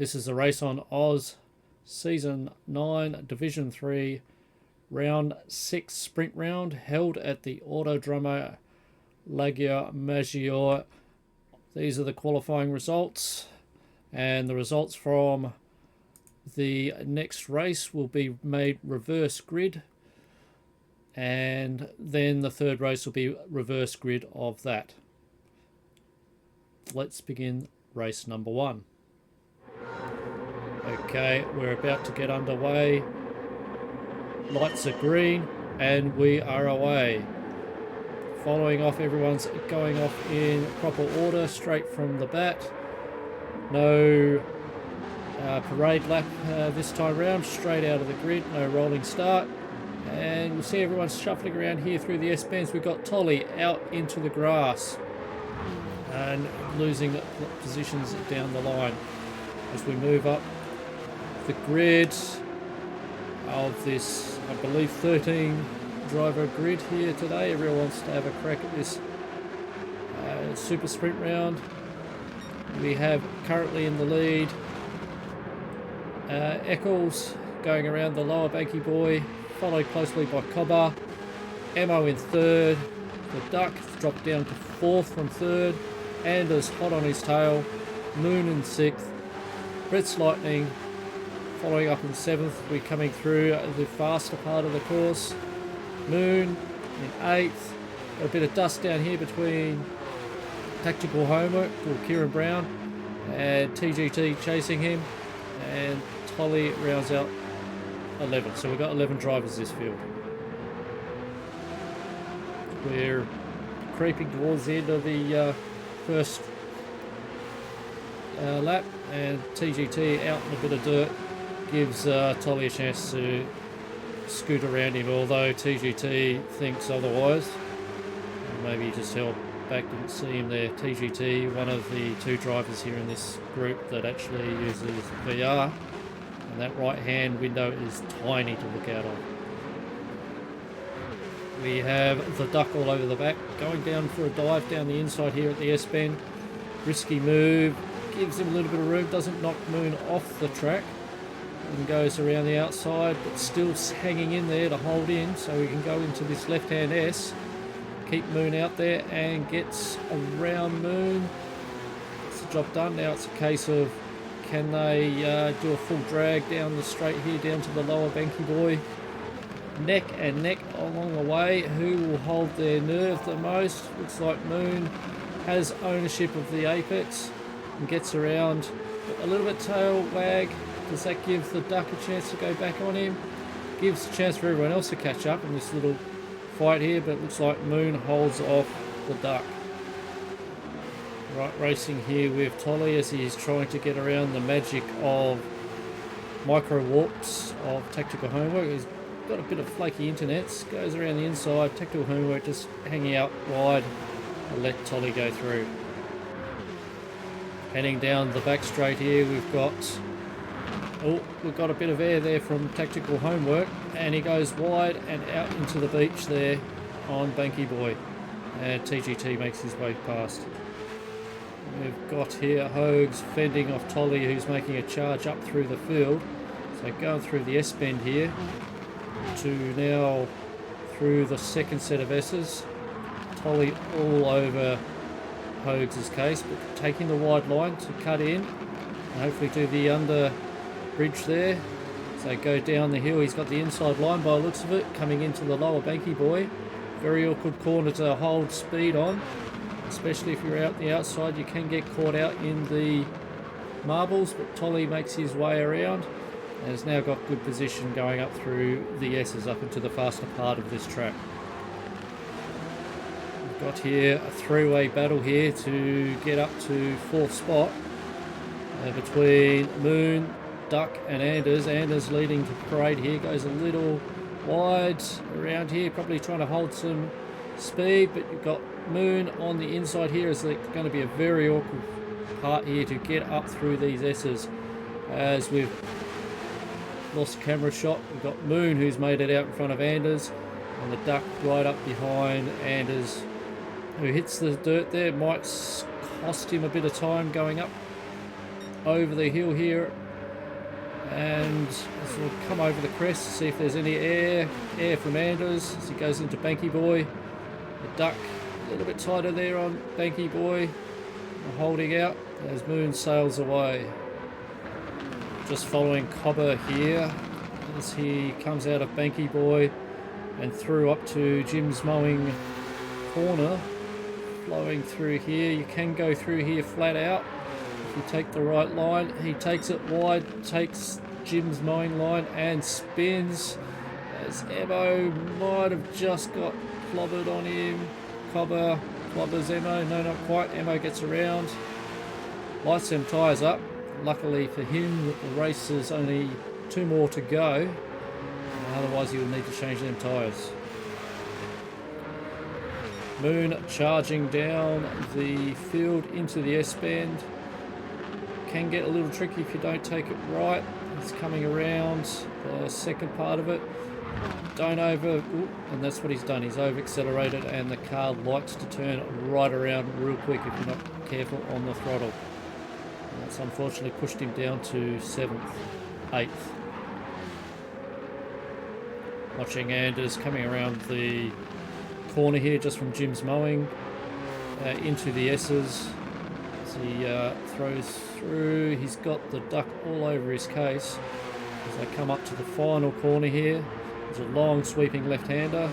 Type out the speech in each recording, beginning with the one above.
This is a race on Oz, Season 9, Division 3, Round 6 Sprint Round, held at the Autodromo Lago Maggiore. These are the qualifying results, and the results from the next race will be made reverse grid, and then the third race will be reverse grid of that. Let's begin race number 1. Okay, we're about to get underway. Lights are green and we are away. Following off, everyone's going off in proper order straight from the bat. No parade lap this time round, straight out of the grid, no rolling start. And we'll see everyone's shuffling around here through the S-bends. We've got Tolly out into the grass and losing positions down the line as we move up the grid of this, I believe, 13 driver grid here today. Everyone wants to have a crack at this super sprint round. We have currently in the lead Eccles going around the lower Banky Boy, followed closely by Cobber. Ammo in third. The Duck dropped down to fourth from third. Anders hot on his tail. Moon in sixth. Brett's Lightning following up in seventh. We're coming through the faster part of the course. Moon in eighth. Got a bit of dust down here between Tactical Homework or Kieran Brown and TGT chasing him, and Tolly rounds out 11. So we've got 11 drivers this field. We're creeping towards the end of the first lap, and TGT out in a bit of dirt gives Tolly a chance to scoot around him, although TGT thinks otherwise. Maybe he just held back, didn't see him there. TGT, one of the two drivers here in this group that actually uses VR, and that right hand window is tiny to look out of. We have the Duck all over the back, going down for a dive down the inside here at the S-bend. Risky move, gives him a little bit of room, doesn't knock Moon off the track, and goes around the outside, but still hanging in there to hold in so we can go into this left-hand S. Keep Moon out there and gets around Moon. Gets the job done. Now it's a case of, can they do a full drag down the straight here down to the lower Banky Boy. Neck and neck along the way. Who will hold their nerve the most? Looks like Moon has ownership of the apex and gets around. A little bit tail wag. Does that give the Duck a chance to go back on him? Gives a chance for everyone else to catch up in this little fight here, but it looks like Moon holds off the Duck. Right, racing here with Tolly as he's trying to get around the magic of micro warps of Tactical Homework. He's got a bit of flaky internet, goes around the inside. Tactical Homework just hanging out wide and let Tolly go through. Heading down the back straight here, we've got a bit of air there from Tactical Homework, and he goes wide and out into the beach there on Banky Boy, and TGT makes his way past. We've got here Hogues fending off Tolly, who's making a charge up through the field. So going through the S-bend here to now through the second set of S's. Tolly all over Hogues' case, but taking the wide line to cut in and hopefully do the under bridge there. So go down the hill. He's got the inside line by the looks of it, coming into the lower Banky Boy. Very awkward corner to hold speed on, especially if you're out the outside. You can get caught out in the marbles, but Tolly makes his way around and has now got good position going up through the S's up into the faster part of this track. We've got here a three-way battle here to get up to fourth spot between Moon, Duck and Anders. Anders leading to parade here, goes a little wide around here, probably trying to hold some speed, but you've got Moon on the inside here. It's going to be a very awkward part here to get up through these S's. As we've lost camera shot, we've got Moon who's made it out in front of Anders, and the Duck right up behind Anders, who hits the dirt there. Might cost him a bit of time going up over the hill here, and sort of come over the crest to see if there's any air from Anders as he goes into Banky Boy. The duck a little bit tighter there on Banky Boy, holding out as Moon sails away. Just following Cobber here as he comes out of Banky Boy and through up to Jim's Mowing corner, flowing through here. You can go through here flat out if you take the right line. He takes it wide, takes Jim's Mowing line and spins as Emo might have just got clobbered on him. Cobber clobbers Emo, no, not quite. Emo gets around, lights them tyres up. Luckily for him, the race is only 2 more to go, otherwise he will need to change them tyres. Moon charging down the field into the S-bend. Can get a little tricky if you don't take it right. It's coming around the second part of it. Don't and that's what he's done. He's over accelerated and the car likes to turn right around real quick if you're not careful on the throttle. And that's unfortunately pushed him down to 7th, 8th. Watching Anders coming around the corner here just from Jim's Mowing into the S's as he throws through. He's got the duck all over his case as they come up to the final corner here. There's a long sweeping left-hander.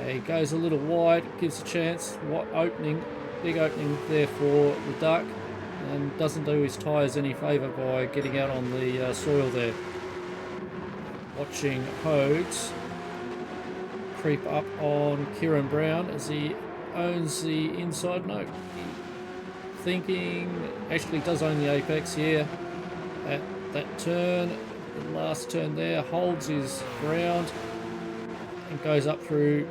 He goes a little wide, gives a chance. What opening, big opening there for the duck, and doesn't do his tyres any favour by getting out on the soil there. Watching Hodes creep up on Kieran Brown as he owns the inside. No, thinking actually does own the apex here at that turn. The last turn there, holds his ground and goes up through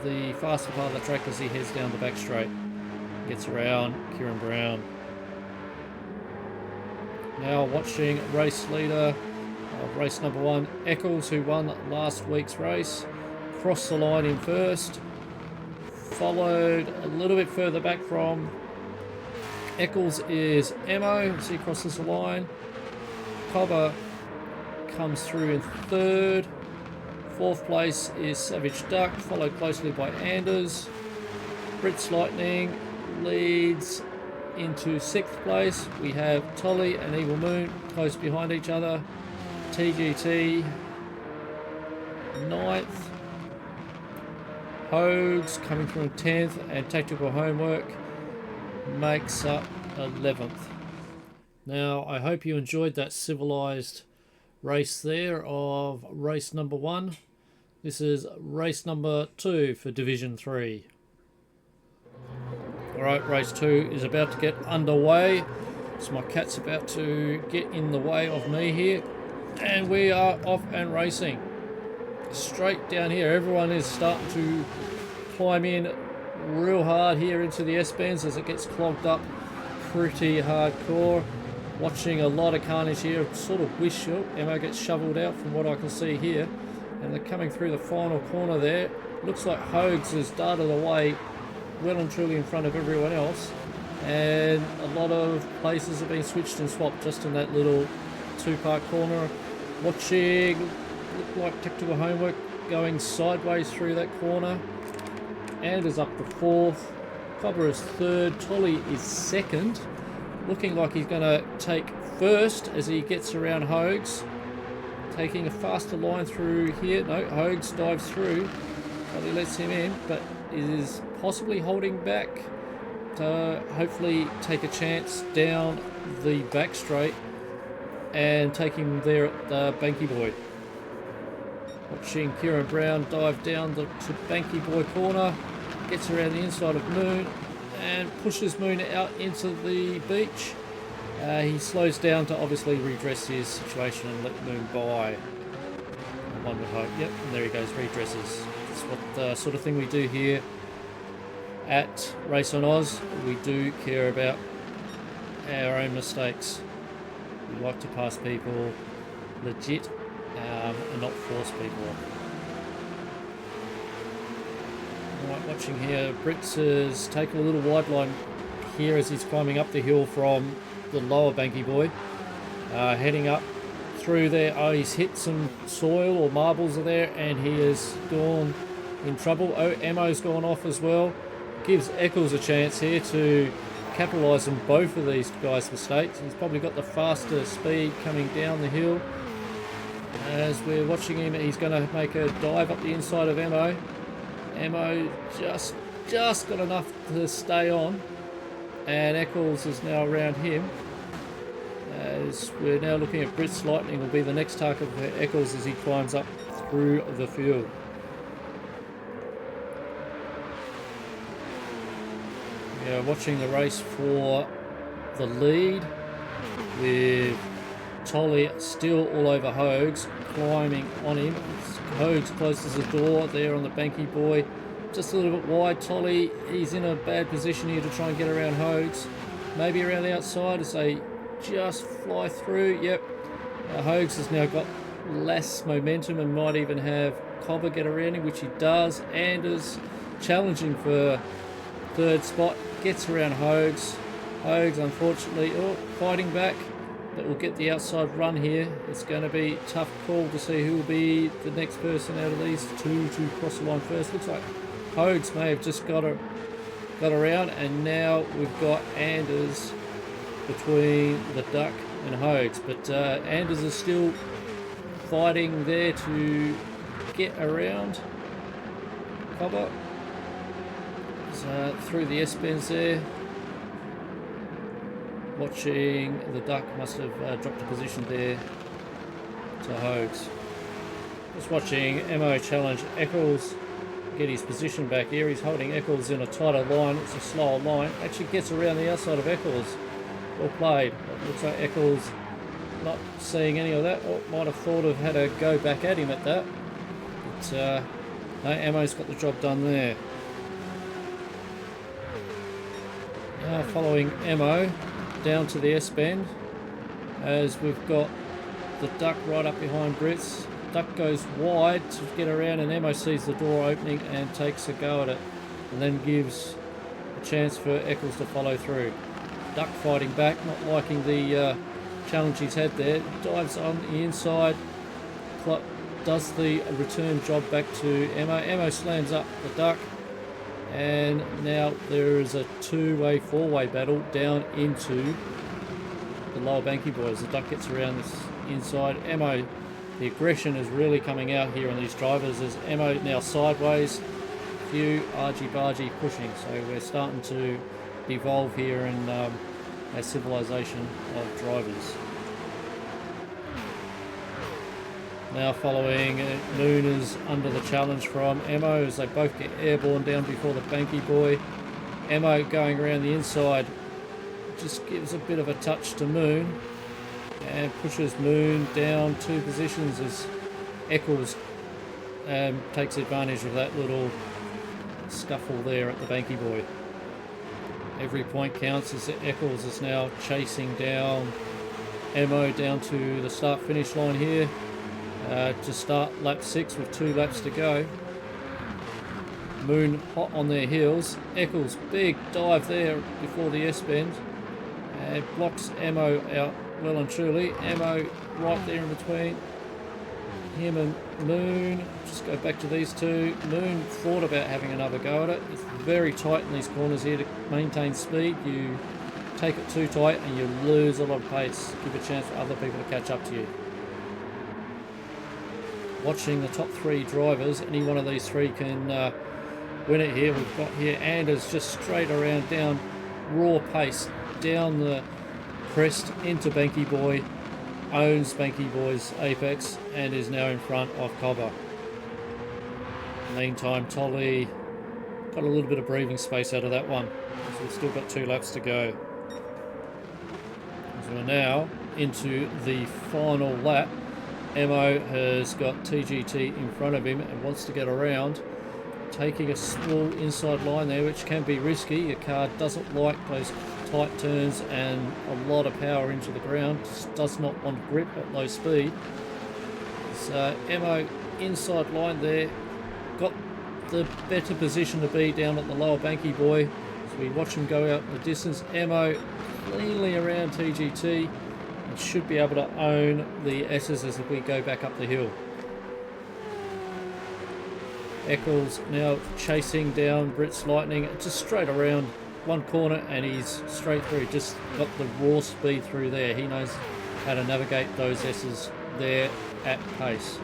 the faster part of the track as he heads down the back straight. Gets around Kieran Brown. Now watching race leader of race number 1, Eccles, who won last week's race. Crossed the line in first. Followed a little bit further back from Eccles is Emo as he crosses the line. Cobber comes through in 3rd. 4th place is Savage Duck, followed closely by Anders. Brits Lightning leads into 6th place. We have Tolly and Evil Moon close behind each other. TGT 9th. Hodes coming through in 10th, and Tactical Homework makes up 11th. Now, I hope you enjoyed that civilized race there of race number 1. This is race number 2 for Division 3. Alright, race 2 is about to get underway. So my cat's about to get in the way of me here. And we are off and racing. Straight down here. Everyone is starting to climb in real hard here into the S-bends as it gets clogged up pretty hardcore. Watching a lot of carnage here. Sort of wish Emma gets shoveled out from what I can see here. And they're coming through the final corner there. Looks like Hogues has darted away well and truly in front of everyone else. And a lot of places have been switched and swapped just in that little 2-part corner. Watching, look like Tactical Homework going sideways through that corner. Anders up to 4th. Cobber is 3rd. Tolly is 2nd. Looking like he's going to take 1st as he gets around Hogues. Taking a faster line through here. No, Hogues dives through. Tolly lets him in, but is possibly holding back to hopefully take a chance down the back straight and take him there at the Banky Boy. Watching Kieran Brown dive down to Banky Boy corner, gets around the inside of Moon and pushes Moon out into the beach. He slows down to obviously redress his situation and let Moon by. One would hope. Yep, and there he goes, redresses. That's what the sort of thing we do here at Race on Oz. We do care about our own mistakes. We like to pass people legit and not force people. Alright, watching here, Brits has taken a little wide line here as he's climbing up the hill from the lower Banky Boy. Heading up through there. Oh, he's hit some soil or marbles are there, and he has gone in trouble. Oh, Emo's gone off as well. Gives Eccles a chance here to capitalise on both of these guys' mistakes. He's probably got the faster speed coming down the hill. As we're watching him, he's going to make a dive up the inside of Emo. Emo just got enough to stay on, and Eccles is now around him. As we're now looking at Brits Lightning will be the next target for Eccles as he climbs up through the field. We are watching the race for the lead with Tolly still all over Hogues, climbing on him. Hogues closes the door there on the Banky Boy, just a little bit wide. Tolly, he's in a bad position here to try and get around Hogues, maybe around the outside as they just fly through. Yep, Hogues has now got less momentum and might even have Cobber get around him, which he does. Anders challenging for third spot, gets around Hogues. Hogues unfortunately fighting back, but will get the outside run here. It's going to be a tough call to see who will be the next person out of these two to cross the line first. Looks like Hogues may have just got around, and now we've got Anders between the Duck and Hogues, but Anders is still fighting there to get around Cobber. Through the S-bends there. Watching the Duck must have dropped a position there to Hogues. Just watching Mo challenge Eccles, get his position back here. He's holding Eccles in a tighter line. It's a slower line. Actually gets around the outside of Eccles. Well played. It looks like Eccles not seeing any of that. Or might have thought of had to go back at him at that. But no, Mo's got the job done there. Now following Mo down to the S-bend, as we've got the Duck right up behind Brits. Duck goes wide to get around, and Mo sees the door opening and takes a go at it, and then gives a chance for Eccles to follow through. Duck fighting back, not liking the challenge he's had there. Dives on the inside, does the return job back to Mo. Slams up the Duck, and now there is a two-way, four-way battle down into the lower Banky Boys. The Duck gets around this inside. Mo, the aggression is really coming out here on these drivers as Mo now sideways, few argy-bargy pushing. So we're starting to evolve here in a civilization of drivers. Now following, Moon is under the challenge from Mo as they both get airborne down before the Banky Boy. Mo going around the inside just gives a bit of a touch to Moon and pushes Moon down 2 positions as Eccles takes advantage of that little scuffle there at the Banky Boy. Every point counts as Eccles is now chasing down Mo down to the start-finish line here. To start lap 6 with 2 laps to go. Moon hot on their heels. Eccles big dive there before the S-bend and blocks Mo out well and truly. Mo right there in between him and Moon. Just go back to these two. Moon thought about having another go at it. It's very tight in these corners here to maintain speed. You take it too tight and you lose a lot of pace. Give a chance for other people to catch up to you. Watching the top 3 drivers, any one of these 3 can win it here. We've got here Anders just straight around down raw pace down the crest into Banky Boy, owns Banky Boy's apex and is now in front of Cobber. Meantime, Tolly got a little bit of breathing space out of that one, so we've still got 2 laps to go. So we're now into the final lap. Mo has got TGT in front of him and wants to get around, taking a small inside line there, which can be risky. Your car doesn't like those tight turns and a lot of power into the ground, just does not want to grip at low speed. So Mo inside line there, got the better position to be down at the lower Banky Boy. So we watch him go out in the distance. Mo cleanly around TGT and should be able to own the S's as we go back up the hill. Eccles now chasing down Brit's Lightning, just straight around one corner and he's straight through. Just got the raw speed through there. He knows how to navigate those S's there at pace.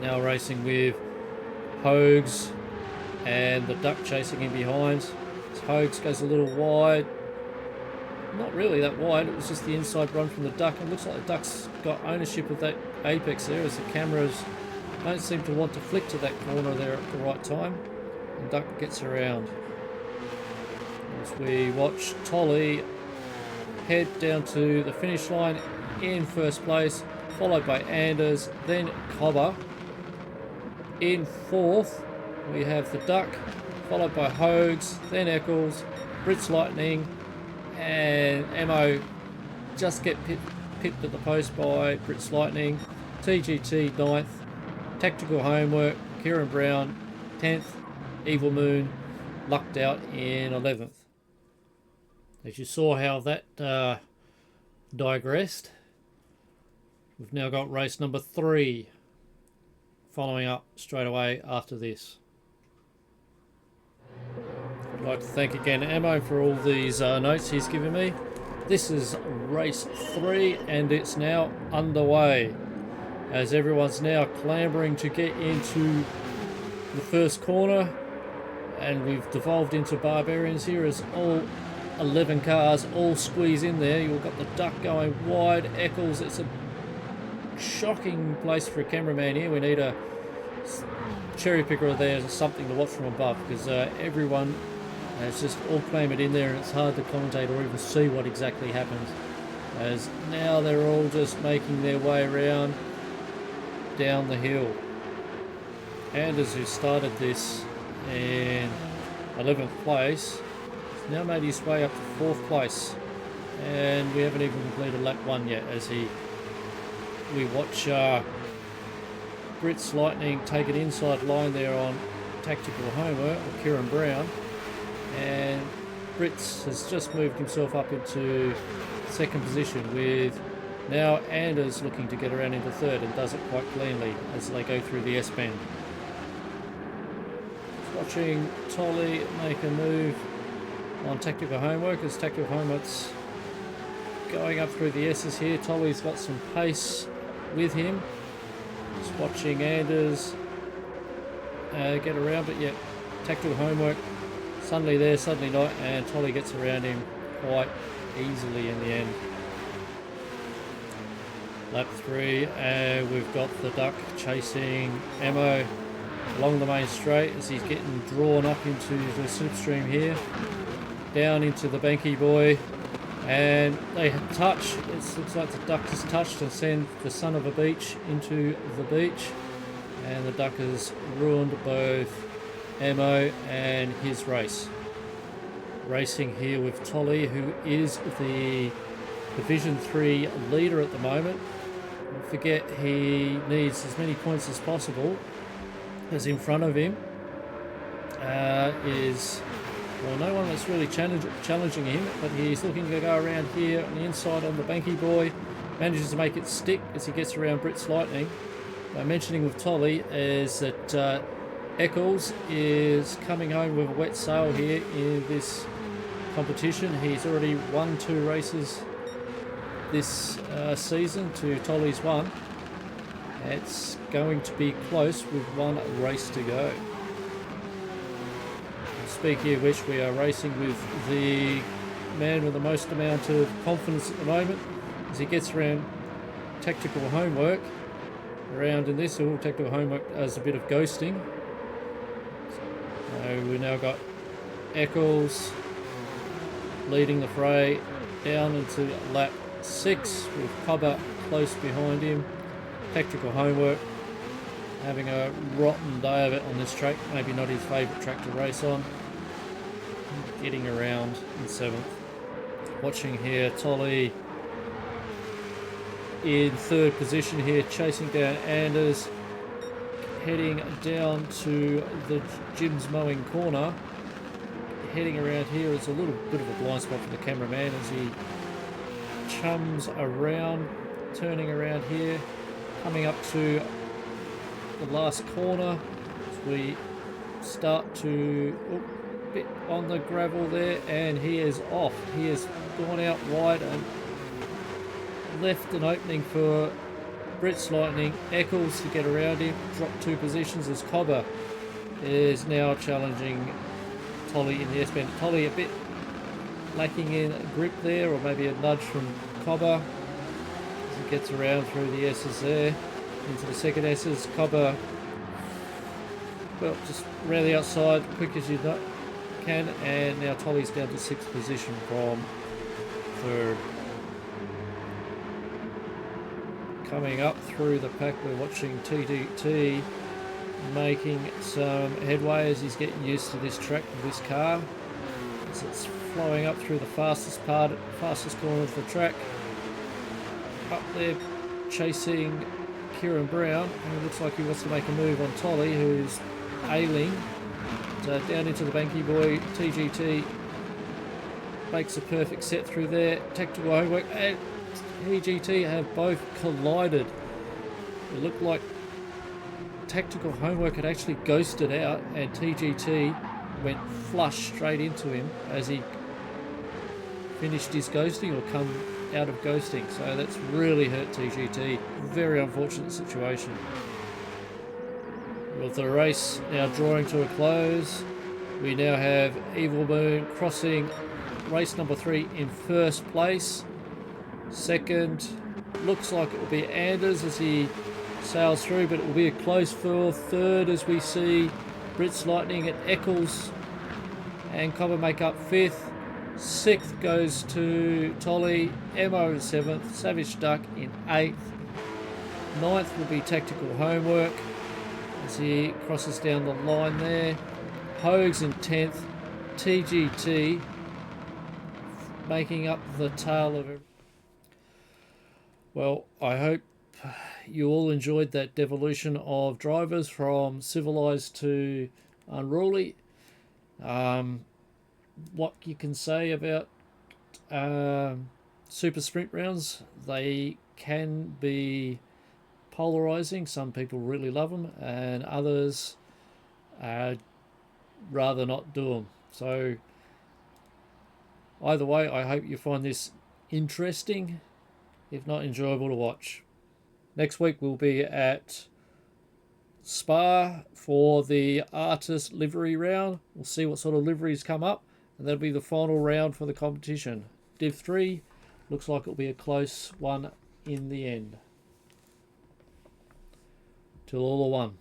Now racing with Hogs and the Duck chasing in behind. Hogs goes a little wide. Not really that wide, it was just the inside run from the Duck. It looks like the Duck's got ownership of that apex there as the cameras don't seem to want to flick to that corner there at the right time. And Duck gets around. As we watch Tolly head down to the finish line in first place, followed by Anders, then Cobber. In fourth, we have the Duck, followed by Hogs, then Eccles, Brit's Lightning, and Mo just get pipped at the post by Brit's Lightning. TGT 9th, Tactical Homework, Kieran Brown 10th, Evil Moon lucked out in 11th. As you saw how that digressed, we've now got race number 3 following up straight away after this. I'd like to thank again Ammo for all these notes he's given me. This is race 3 and it's now underway as everyone's now clambering to get into the first corner, and we've devolved into Barbarians here as all 11 cars all squeeze in there. You've got the Duck going wide. Eccles, it's a shocking place for a cameraman here. We need a cherry picker there, something to watch from above, because everyone has just all clambered in there and it's hard to commentate or even see what exactly happens, as now they're all just making their way around down the hill. Anders, who started this in 11th place, has now made his way up to 4th place, and we haven't even completed lap 1 yet as we watch Brit's Lightning take an inside line there on Tactical Homer, or Kieran Brown, and Brits has just moved himself up into 2nd position, with now Anders looking to get around into 3rd and does it quite cleanly as they go through the S-bend. Watching Tolly make a move on Tactical Homework as Tactical Homework's going up through the S's here. Tolly's got some pace with him. Just watching Anders get around, but yet Tactical Homework suddenly there, suddenly not, and Tolly gets around him quite easily in the end. Lap 3, we've got the Duck chasing Ammo along the main straight as he's getting drawn up into the slipstream here, down into the Banky Boy, and they touch. It looks like the Duck has touched and sent the son of a beach into the beach, and the Duck has ruined both Ammo and his race. Racing here with Tolly, who is the Division 3 leader at the moment. Don't forget, he needs as many points as possible, as in front of him is, well, no one that's really challenging him, but he's looking to go around here on the inside on the Banky Boy. Manages to make it stick as he gets around Brit's Lightning. Mentioning with Tolly is that Eccles is coming home with a wet sail here in this competition. He's already won 2 races this season to Tolly's 1. It's going to be close with 1 race to go. Speaking of which, we are racing with the man with the most amount of confidence at the moment as he gets around Tactical Homework. Around in this, all Tactical Homework does a bit of ghosting. So we've now got Eccles leading the fray down into lap 6 with Cobber close behind him. Tactical Homework having a rotten day of it on this track, maybe not his favourite track to race on. Getting around in 7th. Watching here, Tolly in 3rd position here, chasing down Anders, heading down to the Jim's Mowing corner. heading around here. It's a little bit of a blind spot for the cameraman as he chums around, turning around here, coming up to the last corner as we start to bit on the gravel there, and he is off. He has gone out wide and left an opening for Brett's Lightning Eccles to get around him, dropped 2 positions as Cobber is now challenging Tolly in the S-bend. Tolly a bit lacking in grip there, or maybe a nudge from Cobber as he gets around through the S's there into the second S's. Cobber, well, just around the outside quick as you can, and now Tolly's down to 6th position from 3rd. Coming up through the pack, we're watching TDT making some headway as he's getting used to this track with this car. As it's flowing up through the fastest corner of the track. Up there chasing Kieran Brown, and it looks like he wants to make a move on Tolly, who's ailing. So down into the Banky Boy, TGT makes a perfect set through there. Tactical Homework and TGT have both collided. It looked like Tactical Homework had actually ghosted out, and TGT went flush straight into him as he finished his ghosting or come out of ghosting. So that's really hurt TGT. Very unfortunate situation. With the race now drawing to a close, we now have Evil Moon crossing race number 3 in 1st place. 2nd looks like it will be Anders as he sails through, but it will be a close for 3rd as we see Brett's Lightning and Eccles and Cobber make up 5th. 6th goes to Tolly, Emo in 7th, Savage Duck in 8th. 9th will be Tactical Homework as he crosses down the line there. Hogs in 10th, TGT making up the tail of it. Well, I hope you all enjoyed that devolution of drivers from civilized to unruly. What you can say about super sprint rounds, they can be polarizing. Some people really love them and others rather not do them. So either way, I hope you find this interesting, if not enjoyable to watch. Next week we'll be at Spa for the artist livery round. We'll see what sort of liveries come up, and that'll be the final round for the competition. Div 3 looks like it'll be a close one in the end. Till all are one.